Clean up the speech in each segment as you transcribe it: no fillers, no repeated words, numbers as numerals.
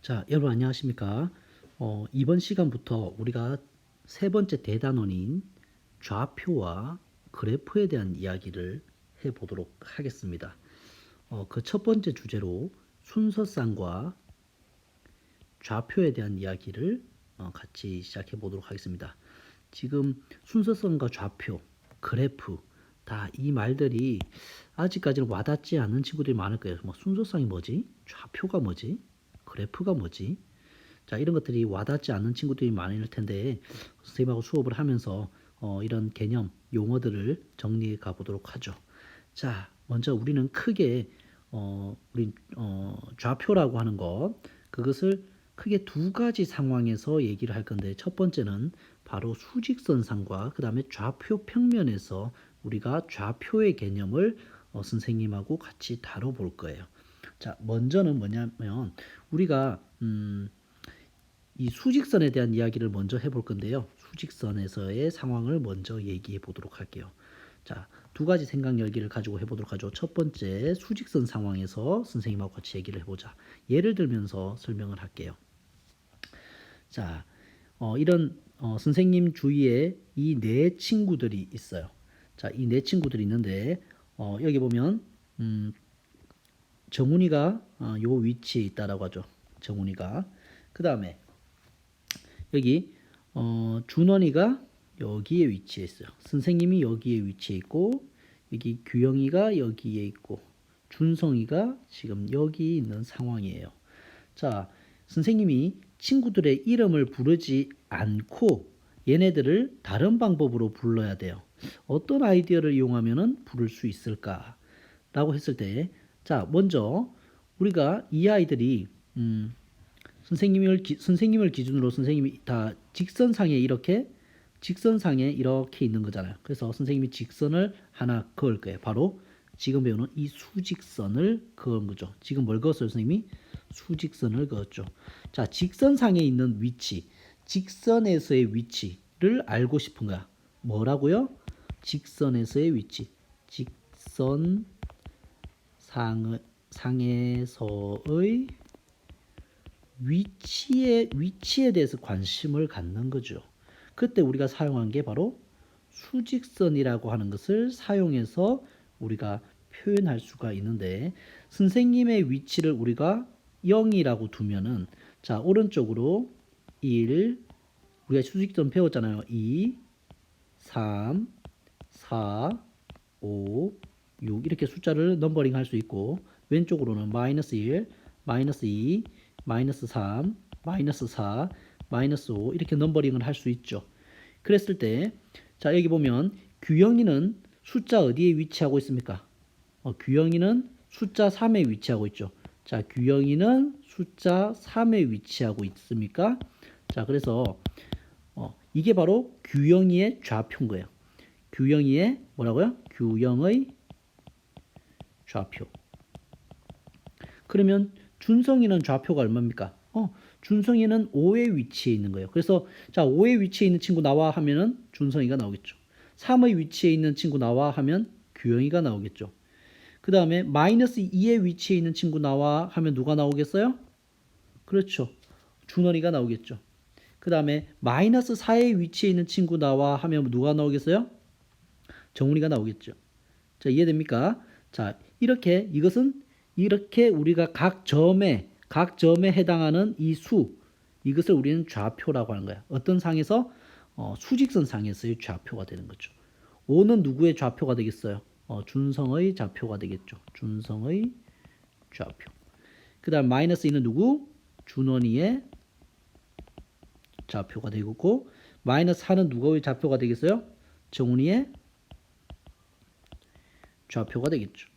자, 여러분 안녕하십니까? 이번 시간부터 우리가 세 번째 대단원인 좌표와 그래프에 대한 이야기를 해보도록 하겠습니다. 그 첫 번째 주제로 순서쌍과 좌표에 대한 이야기를 같이 시작해 보도록 하겠습니다. 지금 순서성과 좌표, 그래프 다 이 말들이 아직까지는 와닿지 않는 친구들이 많을 거예요. 뭐 순서성이 뭐지? 좌표가 뭐지? 그래프가 뭐지? 자, 이런 것들이 와닿지 않는 친구들이 많을 텐데 선생님하고 수업을 하면서 이런 개념, 용어들을 정리해 가보도록 하죠. 자, 먼저 우리는 크게 좌표라고 하는 것, 그것을 크게 두 가지 상황에서 얘기를 할 건데 첫 번째는 바로 수직선상과 그 다음에 좌표 평면에서 우리가 좌표의 개념을 선생님하고 같이 다뤄볼 거예요. 자, 먼저는 뭐냐면 우리가 이 수직선에 대한 이야기를 먼저 해볼 건데요. 수직선에서의 상황을 먼저 얘기해 보도록 할게요. 자, 두 가지 생각 열기를 가지고 해보도록 하죠. 첫 번째, 수직선 상황에서 선생님하고 같이 얘기를 해보자. 예를 들면서 설명을 할게요. 자, 이런 선생님 주위에 이 네 친구들이 있어요. 자, 이 네 친구들이 있는데 여기 보면 정훈이가 요 위치에 있다라고 하죠. 정훈이가. 그 다음에 여기 준원이가 여기에 위치해 있어요. 선생님이 여기에 위치해 있고 여기 규영이가 여기에 있고 준성이가 지금 여기 있는 상황이에요. 자, 선생님이 친구들의 이름을 부르지 않고 얘네들을 다른 방법으로 불러야 돼요. 어떤 아이디어를 이용하면 부를 수 있을까? 라고 했을 때, 자, 먼저 우리가 이 아이들이 선생님을 기준으로 선생님이 다 직선상에 이렇게 있는 거잖아요. 그래서 선생님이 직선을 하나 그을 거예요. 바로 지금 배우는 이 수직선을 그은 거죠. 지금 뭘 그었어요, 선생님이? 수직선을 그었죠. 자, 직선상에 있는 위치, 직선에서의 위치를 알고 싶은 거야. 뭐라고요? 직선에서의 위치. 직선상에서의 위치에 대해서 관심을 갖는 거죠. 그때 우리가 사용한 게 바로 수직선이라고 하는 것을 사용해서 우리가 표현할 수가 있는데 선생님의 위치를 우리가 0이라고 두면은 자, 오른쪽으로 1 우리가 수직선 배웠잖아요. 2 3 4 5 6 이렇게 숫자를 넘버링 할 수 있고 왼쪽으로는 마이너스 1 마이너스 2 마이너스 3 마이너스 4 마이너스 5 이렇게 넘버링을 할 수 있죠. 그랬을 때 자, 여기 보면 규영이는 숫자 어디에 위치하고 있습니까? 규영이는 숫자 3에 위치하고 있죠. 자, 규영이는 숫자 3에 위치하고 있습니까? 자, 그래서 이게 바로 규영이의 좌표인 거예요. 규영이의 뭐라고요? 규영의 좌표. 그러면 준성이는 좌표가 얼마입니까? 준성이는 5의 위치에 있는 거예요. 그래서 자, 5의 위치에 있는 친구 나와 하면은 준성이가 나오겠죠. 3의 위치에 있는 친구 나와 하면 규영이가 나오겠죠. 그 다음에 마이너스 2의 위치에 있는 친구 나와 하면 누가 나오겠어요? 그렇죠. 준원이가 나오겠죠. 그 다음에 마이너스 4의 위치에 있는 친구 나와 하면 누가 나오겠어요? 정훈이가 나오겠죠. 자, 이해됩니까? 자, 이것은 이렇게 우리가 각 점에 해당하는 이 수, 이것을 우리는 좌표라고 하는 거야. 어떤 상에서? 수직선 상에서의 좌표가 되는 거죠. 5는 누구의 좌표가 되겠어요? 준성의 좌표가 되겠죠. 준성의 좌표. 그 다음 마이너스 2는 누구? 준원이의 좌표가 되겠고 마이너스 4는 누구의 좌표가 되겠어요? 정훈이의 좌표가 되겠죠.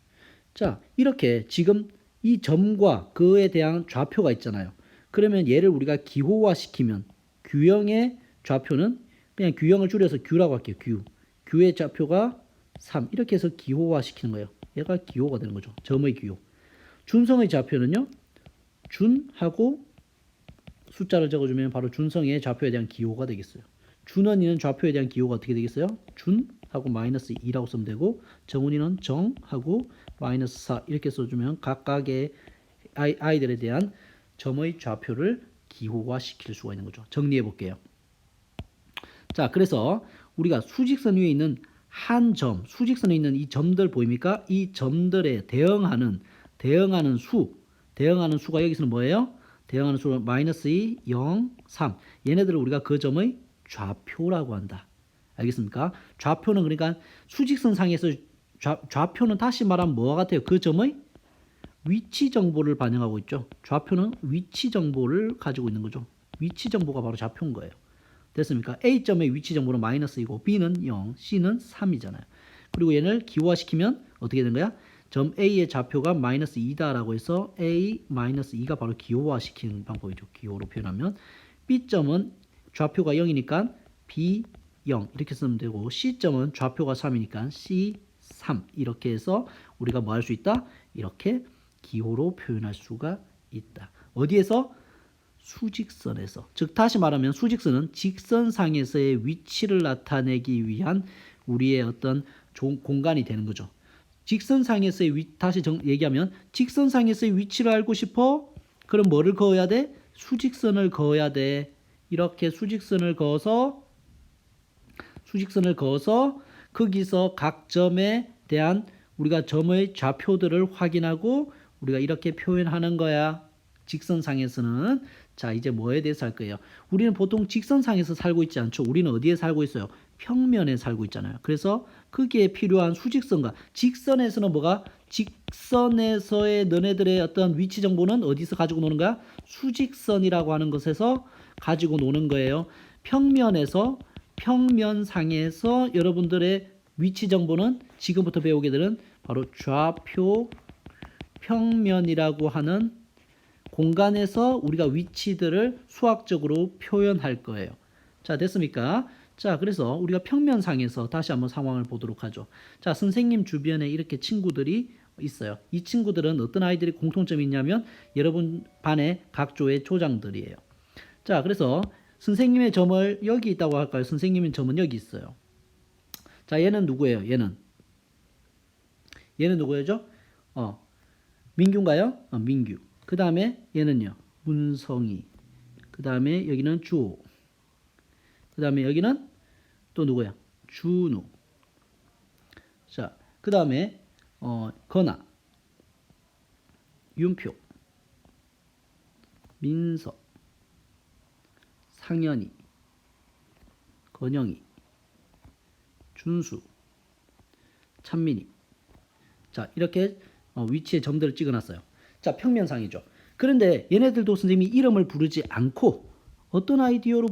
자, 이렇게 지금 이 점과 그에 대한 좌표가 있잖아요. 그러면 얘를 우리가 기호화시키면 규형의 좌표는 그냥 규형을 줄여서 규라고 할게요. 규의 좌표가 3 이렇게 해서 기호화시키는 거예요. 얘가 기호가 되는 거죠. 점의 기호. 준성의 좌표는요. 준하고 숫자를 적어주면 바로 준성의 좌표에 대한 기호가 되겠어요. 준원이는 좌표에 대한 기호가 어떻게 되겠어요? 준하고 마이너스 2라고 쓰면 되고 정훈이는 정하고 마이너스 4 이렇게 써주면 각각의 아이들에 대한 점의 좌표를 기호화시킬 수가 있는 거죠. 정리해 볼게요. 자, 그래서 우리가 수직선 위에 있는 한 점, 수직선에 있는 이 점들 보입니까? 이 점들에 대응하는 수가 여기서는 뭐예요? 대응하는 수는 -2, 0, 3. 얘네들을 우리가 그 점의 좌표라고 한다. 알겠습니까? 좌표는 그러니까 수직선 상에서 좌표는 다시 말하면 뭐와 같아요? 그 점의 위치 정보를 반영하고 있죠. 좌표는 위치 정보를 가지고 있는 거죠. 위치 정보가 바로 좌표인 거예요. 됐습니까? A점의 위치 정보는 -2고 B는 0, C는 3이잖아요. 그리고 얘를 기호화시키면 어떻게 되는 거야? 점 A의 좌표가 -2다라고 해서 A-2가 바로 기호화시키는 방법이죠. 기호로 표현하면 B점은 좌표가 0이니까 B 0 이렇게 쓰면 되고 C점은 좌표가 3이니까 C 3 이렇게 해서 우리가 뭐 할 수 있다? 이렇게 기호로 표현할 수가 있다. 어디에서? 수직선에서. 즉 다시 말하면 수직선은 직선상에서의 위치를 나타내기 위한 우리의 어떤 공간이 되는 거죠. 직선상에서의 다시 얘기하면 직선상에서의 위치를 알고 싶어? 그럼 뭐를 그어야 돼? 수직선을 그어야 돼. 이렇게 수직선을 그어서 거기서 각 점에 대한 우리가 점의 좌표들을 확인하고 우리가 이렇게 표현하는 거야. 직선상에서는. 자, 이제 뭐에 대해서 할 거예요? 우리는 보통 직선상에서 살고 있지 않죠. 우리는 어디에 살고 있어요? 평면에 살고 있잖아요. 그래서 거기에 필요한 수직선과 직선에서는 뭐가? 직선에서의 너네들의 어떤 위치 정보는 어디서 가지고 노는 거야? 수직선이라고 하는 것에서 가지고 노는 거예요. 평면상에서 여러분들의 위치 정보는 지금부터 배우게 되는 바로 좌표 평면이라고 하는 공간에서 우리가 위치들을 수학적으로 표현할 거예요. 자, 됐습니까? 자, 그래서 우리가 평면상에서 다시 한번 상황을 보도록 하죠. 자, 선생님 주변에 이렇게 친구들이 있어요. 이 친구들은 어떤 아이들이 공통점이 있냐면 여러분 반의 각 조의 조장들이에요. 자, 그래서 선생님의 점을 여기 있다고 할까요? 선생님의 점은 여기 있어요. 자, 얘는 누구예요? 얘는 누구예요? 민규인가요? 민규. 그 다음에 얘는요. 문성이. 그 다음에 여기는 주호. 그 다음에 여기는 또 누구야? 준우. 자, 그 다음에 건아. 윤표. 민서. 상현이. 건영이. 준수. 찬민이. 자, 이렇게 위치에 점들을 찍어놨어요. 자, 평면상이죠. 그런데 얘네들도 선생님이 이름을 부르지 않고 어떤 아이디어로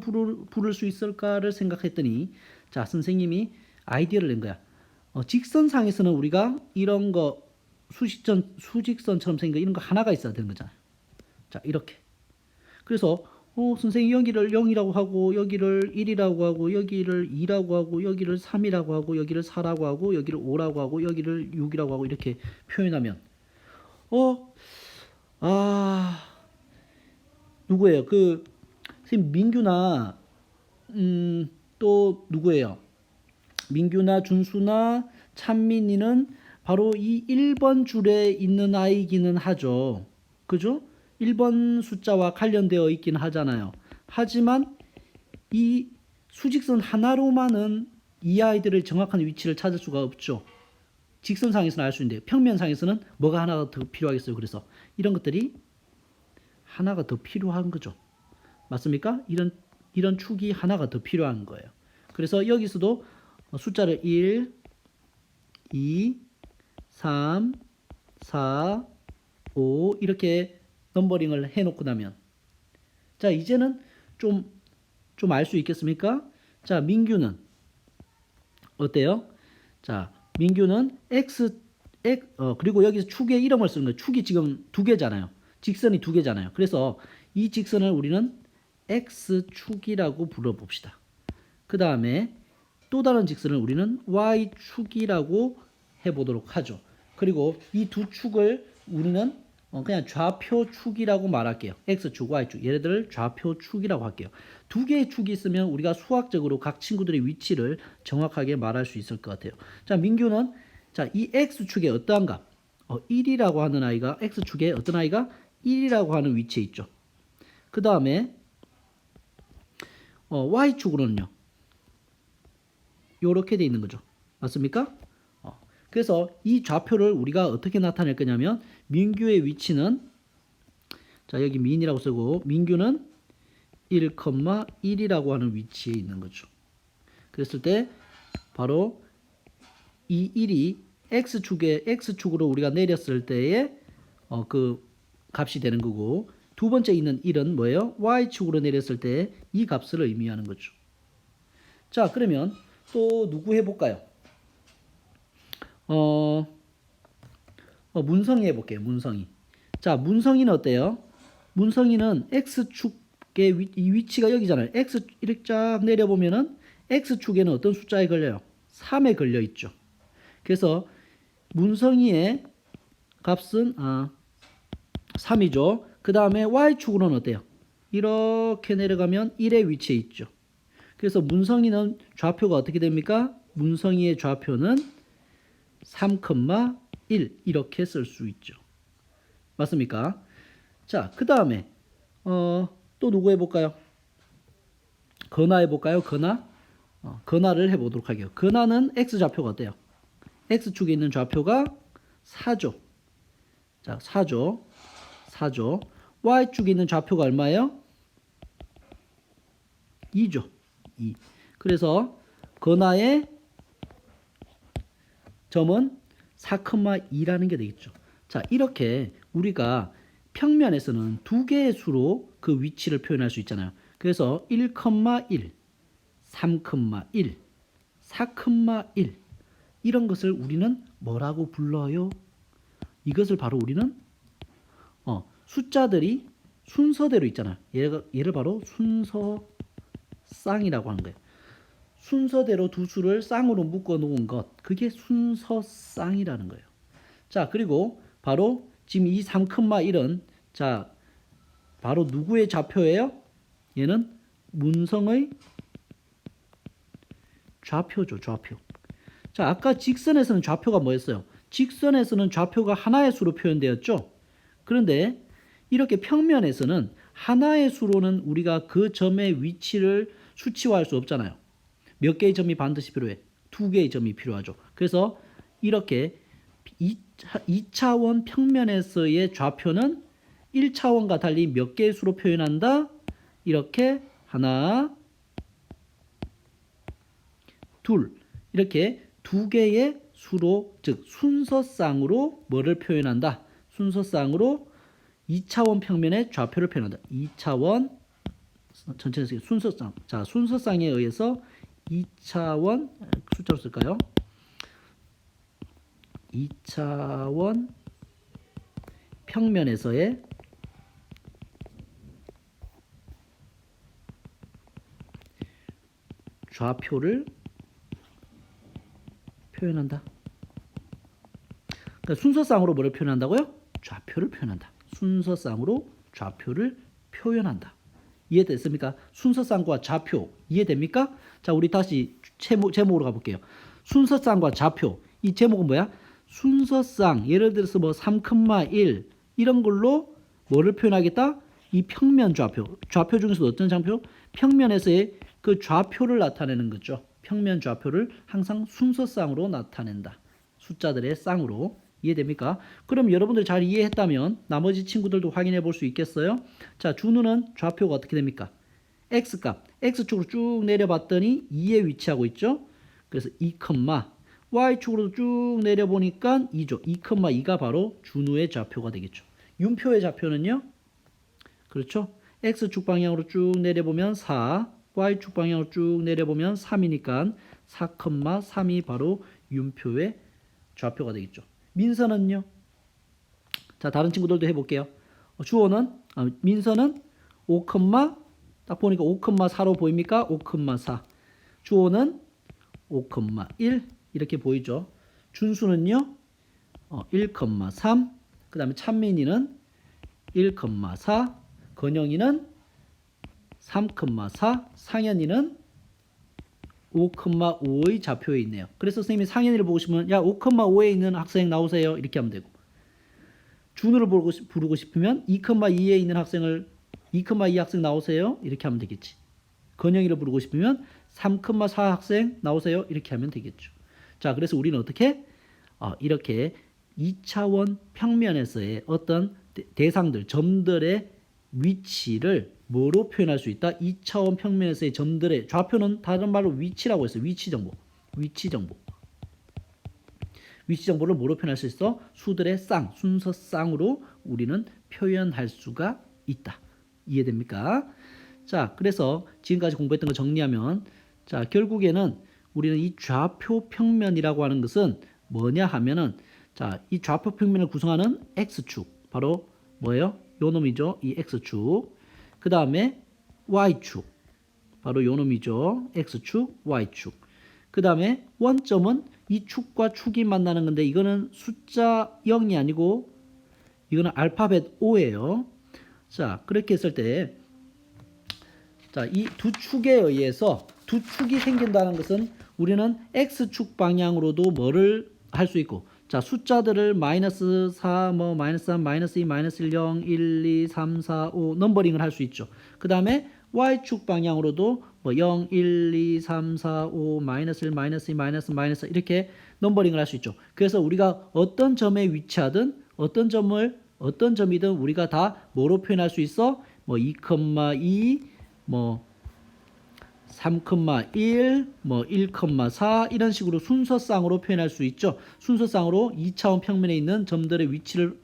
부를 수 있을까를 생각했더니 자, 선생님이 아이디어를 낸 거야. 직선상에서는 우리가 이런 거 수직선처럼 생긴 이런 거 하나가 있어야 되는 거잖아요. 자, 이렇게. 그래서 선생님 여기를 0이라고 하고 여기를 1이라고 하고 여기를 2라고 하고 여기를 3이라고 하고 여기를 4라고 하고 여기를 5라고 하고 여기를 6이라고 하고 이렇게 표현하면 누구예요? 선생님 민규나 또 누구예요? 민규나 준수나 찬민이는 바로 이 1번 줄에 있는 아이기는 하죠. 그죠? 1번 숫자와 관련되어 있긴 하잖아요. 하지만 이 수직선 하나로만은 이 아이들의 정확한 위치를 찾을 수가 없죠. 직선상에서는 알 수 있는데 평면상에서는 뭐가 하나가 더 필요하겠어요. 그래서 이런 것들이 하나가 더 필요한 거죠. 맞습니까? 이런 축이 하나가 더 필요한 거예요. 그래서 여기서도 숫자를 1, 2, 3, 4, 5 이렇게 넘버링을 해놓고 나면 자, 이제는 좀 알 수 있겠습니까? 자, 민규는 어때요? 자, 민규는 그리고 여기서 축의 이름을 쓰는 거예요. 축이 지금 두 개잖아요. 직선이 두 개잖아요. 그래서 이 직선을 우리는 X축이라고 불러봅시다. 그 다음에 또 다른 직선을 우리는 Y축이라고 해보도록 하죠. 그리고 이 두 축을 우리는 그냥 좌표축이라고 말할게요. X축, Y축. 얘네들을 좌표축이라고 할게요. 두 개의 축이 있으면 우리가 수학적으로 각 친구들의 위치를 정확하게 말할 수 있을 것 같아요. 자, 민규는 자, 이 X축의 어떠한 값? 1이라고 하는 아이가 X축에 어떤 아이가 1이라고 하는 위치에 있죠. 그 다음에 y축으로는요. 요렇게 돼 있는 거죠. 맞습니까? 그래서 이 좌표를 우리가 어떻게 나타낼 거냐면 민규의 위치는 자 여기 민이라고 쓰고 민규는 1,1이라고 하는 위치에 있는 거죠. 그랬을 때 바로 이 1이 x축으로 우리가 내렸을 때의 그 값이 되는 거고 두 번째 있는 1은 뭐예요? y축으로 내렸을 때 이 값을 의미하는 거죠. 자 그러면 또 누구 해볼까요? 문성이 해볼게요. 문성이. 자 문성이는 어때요? 문성이는 x축의 이 위치가 여기잖아요. x 이렇게 쫙 내려보면은 x축에는 어떤 숫자에 걸려요? 3에 걸려 있죠. 그래서 문성이의 값은 3이죠. 그 다음에 y축으로는 어때요? 이렇게 내려가면 1의 위치에 있죠. 그래서 문성이는 좌표가 어떻게 됩니까? 문성이의 좌표는 3,1 이렇게 쓸 수 있죠. 맞습니까? 자, 그 다음에 또 누구 해볼까요? 건하 해볼까요? 건하? 건하를 해보도록 할게요. 건하는 x좌표가 어때요? x축에 있는 좌표가 4죠. 자, 4죠. y축에 있는 좌표가 얼마예요? 2죠. 2. 그래서 건하의 점은 4,2라는 게 되겠죠. 자, 이렇게 우리가 평면에서는 두 개의 수로 그 위치를 표현할 수 있잖아요. 그래서 1,1, 3,1, 4,1 이런 것을 우리는 뭐라고 불러요? 이것을 바로 우리는 숫자들이 순서대로 있잖아요. 얘를 바로 순서쌍이라고 하는 거예요. 순서대로 두 수를 쌍으로 묶어 놓은 것, 그게 순서쌍이라는 거예요. 자, 그리고 바로 지금 이 3,1은 자, 바로 누구의 좌표예요? 얘는 문성의 좌표죠, 좌표. 자, 아까 직선에서는 좌표가 뭐였어요? 직선에서는 좌표가 하나의 수로 표현되었죠. 그런데 이렇게 평면에서는 하나의 수로는 우리가 그 점의 위치를 수치화할 수 없잖아요. 몇 개의 점이 반드시 필요해? 두 개의 점이 필요하죠. 그래서 이렇게 2차원 평면에서의 좌표는 1차원과 달리 몇 개의 수로 표현한다? 이렇게 하나, 둘 이렇게 두 개의 수로 즉 순서쌍으로 뭐를 표현한다? 순서쌍으로 2차원 평면의 좌표를 표현한다. 2차원 전체적인 순서쌍. 자, 순서쌍에 의해서 2차원 숫자로 쓸까요? 2차원 평면에서의 좌표를 표현한다. 그러니까 순서쌍으로 뭐를 표현한다고요? 좌표를 표현한다. 순서쌍으로 좌표를 표현한다. 이해됐습니까? 순서쌍과 좌표 이해됩니까? 자, 우리 다시 제목으로 가볼게요. 순서쌍과 좌표. 이 제목은 뭐야? 순서쌍. 예를 들어서 뭐 3,1 이런 걸로 뭐를 표현하겠다? 이 평면 좌표. 좌표 중에서 어떤 좌표? 평면에서의 그 좌표를 나타내는 거죠. 평면 좌표를 항상 순서쌍으로 나타낸다. 숫자들의 쌍으로. 이해됩니까? 그럼 여러분들 잘 이해했다면 나머지 친구들도 확인해 볼 수 있겠어요? 자, 준우는 좌표가 어떻게 됩니까? x값, x축으로 쭉 내려봤더니 2에 위치하고 있죠? 그래서 2, y축으로 쭉 내려보니까 2죠. 2,2가 바로 준우의 좌표가 되겠죠. 윤표의 좌표는요? 그렇죠? x축 방향으로 쭉 내려보면 4, y축 방향으로 쭉 내려보면 3이니까 4,3이 바로 윤표의 좌표가 되겠죠. 민서는요? 자, 다른 친구들도 해볼게요. 주어는 민서는 5, 딱 보니까 5,4로 보입니까? 5,4. 주어는 5,1 이렇게 보이죠. 준수는요? 1,3. 그 다음에 찬민이는 1,4. 건영이는 3,4. 상현이는 5,5의 좌표에 있네요. 그래서 선생님이 상현이를 보고 싶으면 야 5,5에 있는 학생 나오세요. 이렇게 하면 되고 준우를 부르고 싶으면 2,2에 있는 학생을 2,2 학생 나오세요. 이렇게 하면 되겠지. 건영이를 부르고 싶으면 3,4 학생 나오세요. 이렇게 하면 되겠죠. 자, 그래서 우리는 어떻게? 이렇게 2차원 평면에서의 어떤 대상들, 점들의 위치를 뭐로 표현할 수 있다? 2차원 평면에서의 점들의 좌표는 다른 말로 위치라고 했어요. 위치 정보. 위치 정보를 뭐로 표현할 수 있어? 수들의 쌍, 순서 쌍으로 우리는 표현할 수가 있다. 이해됩니까? 자, 그래서 지금까지 공부했던 거 정리하면, 자, 결국에는 우리는 이 좌표 평면이라고 하는 것은 뭐냐 하면은, 자, 이 좌표 평면을 구성하는 x축, 바로 뭐예요? 요 놈이죠. 이 x축. 그 다음에 y축, 바로 요 놈이죠. x축, y축. 그 다음에 원점은 이 축과 축이 만나는 건데, 이거는 숫자 0이 아니고 이거는 알파벳 O예요. 자, 그렇게 했을 때, 자, 이 두 축에 의해서 두 축이 생긴다는 것은 우리는 x축 방향으로도 뭐를 할 수 있고, 자, 숫자들을 마이너스 4, 뭐 마이너스 3, 마이너스 2, 마이너스 1, 0, 1, 2, 3, 4, 5 넘버링을 할 수 있죠. 그 다음에 y축 방향으로도 뭐 0, 1, 2, 3, 4, 5, 마이너스 1, 마이너스 2, 마이너스 마이너스 이렇게 넘버링을 할 수 있죠. 그래서 우리가 어떤 점에 위치하든 어떤 점이든 우리가 다 뭐로 표현할 수 있어? 뭐 2,2, 뭐 3,1, 뭐 1,4 이런 식으로 순서쌍으로 표현할 수 있죠. 순서쌍으로 2차원 평면에 있는 점들의 위치를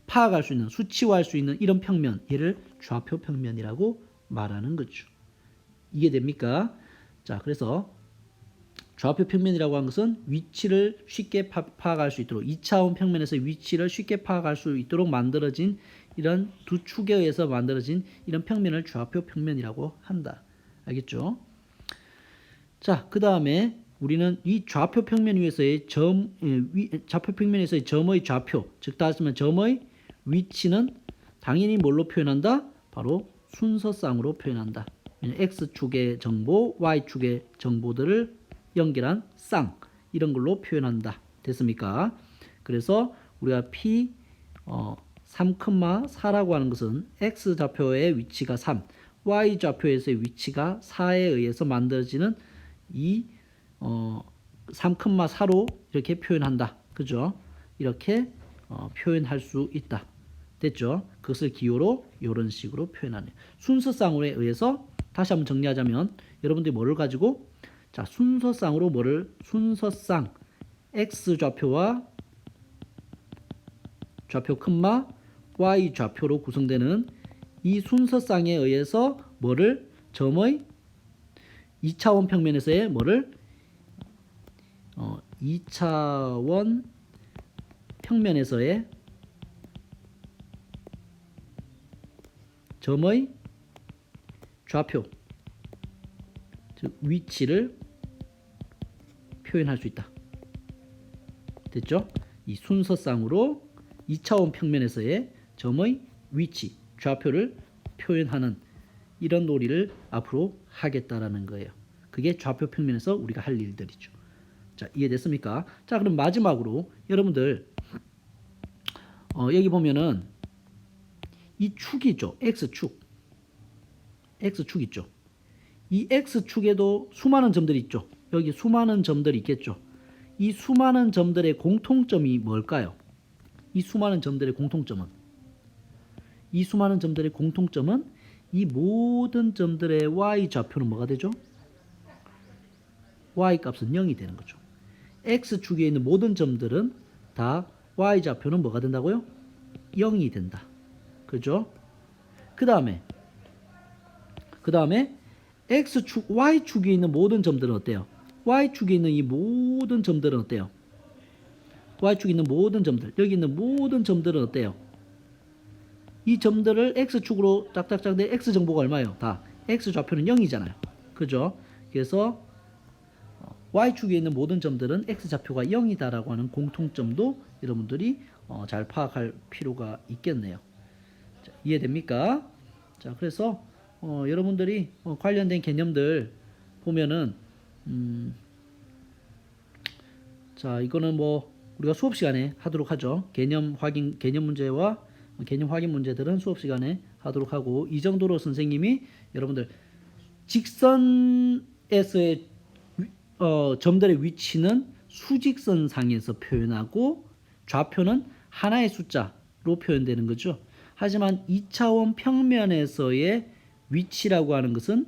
파악할 수 있는, 수치화할 수 있는 이런 평면, 얘를 좌표 평면이라고 말하는 거죠. 이해됩니까? 자, 그래서 좌표 평면이라고 하는 것은 위치를 쉽게 파악할 수 있도록 2차원 평면에서 위치를 쉽게 파악할 수 있도록 만들어진 이런 두 축에 의해서 만들어진 이런 평면을 좌표 평면이라고 한다. 알겠죠? 자, 그 다음에 우리는 이 좌표 평면 위에서의 좌표 평면에서의 점의 좌표, 즉 따지면 점의 위치는 당연히 뭘로 표현한다? 바로 순서쌍으로 표현한다. x축의 정보, y축의 정보들을 연결한 쌍, 이런 걸로 표현한다. 됐습니까? 그래서 우리가 p 3,4라고 하는 것은 x 좌표의 위치가 3, y 좌표에서의 위치가 4에 의해서 만들어지는 이 3,4로 이렇게 표현한다. 그죠? 이렇게 표현할 수 있다. 됐죠? 그것을 기호로 이런 식으로 표현하네요. 순서쌍으로에 의해서 다시 한번 정리하자면 여러분들이 뭐를 가지고, 자, 순서쌍으로 순서쌍 x 좌표와 좌표 컴마 y 좌표로 구성되는 이 순서쌍에 의해서 점의 2차원 평면에서의 2차원 평면에서의 점의 좌표, 즉 위치를 표현할 수 있다. 됐죠? 이 순서쌍으로 2차원 평면에서의 점의 위치, 좌표를 표현하는 이런 놀이를 앞으로 하겠다라는 거예요. 그게 좌표 평면에서 우리가 할 일들이죠. 자, 이해됐습니까? 자, 그럼 마지막으로 여러분들 여기 보면은 이 축이 있죠. X축 있죠. 이 X축에도 수많은 점들이 있죠. 여기 수많은 점들이 있겠죠. 이 수많은 점들의 공통점이 뭘까요? 이 수많은 점들의 공통점은 이 모든 점들의 y 좌표는 뭐가 되죠? y 값은 0이 되는 거죠. X축에 있는 모든 점들은 다 y 좌표는 뭐가 된다고요? 0이 된다. 그죠? 그 다음에 X축, Y축에 있는 모든 점들은 어때요? Y축에 있는 이 모든 점들은 어때요? Y축에 있는 모든 점들, 여기 있는 모든 점들은 어때요? 이 점들을 X축으로 짝짝짝 내 X 정보가 얼마예요? 다 X 좌표는 0이잖아요. 그죠? 그래서 Y축에 있는 모든 점들은 X 좌표가 0이다라고 하는 공통점도 여러분들이 잘 파악할 필요가 있겠네요. 자, 이해됩니까? 자, 그래서 여러분들이 관련된 개념들 보면은 자, 이거는 뭐 우리가 수업 시간에 하도록 하죠. 개념 확인 문제와 개념 확인 문제들은 수업 시간에 하도록 하고, 이 정도로 선생님이 여러분들 직선에서의 점들의 위치는 수직선상에서 표현하고 좌표는 하나의 숫자로 표현되는 거죠. 하지만 2차원 평면에서의 위치라고 하는 것은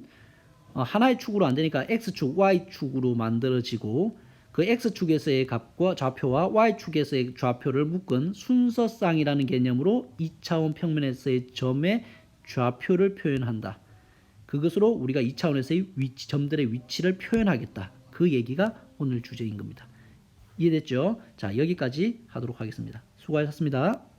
하나의 축으로 안 되니까 X축, Y축으로 만들어지고, 그 X축에서의 값과 좌표와 Y축에서의 좌표를 묶은 순서쌍이라는 개념으로 2차원 평면에서의 점의 좌표를 표현한다. 그것으로 우리가 2차원에서의 위치, 점들의 위치를 표현하겠다. 그 얘기가 오늘 주제인 겁니다. 이해됐죠? 자, 여기까지 하도록 하겠습니다. 수고하셨습니다.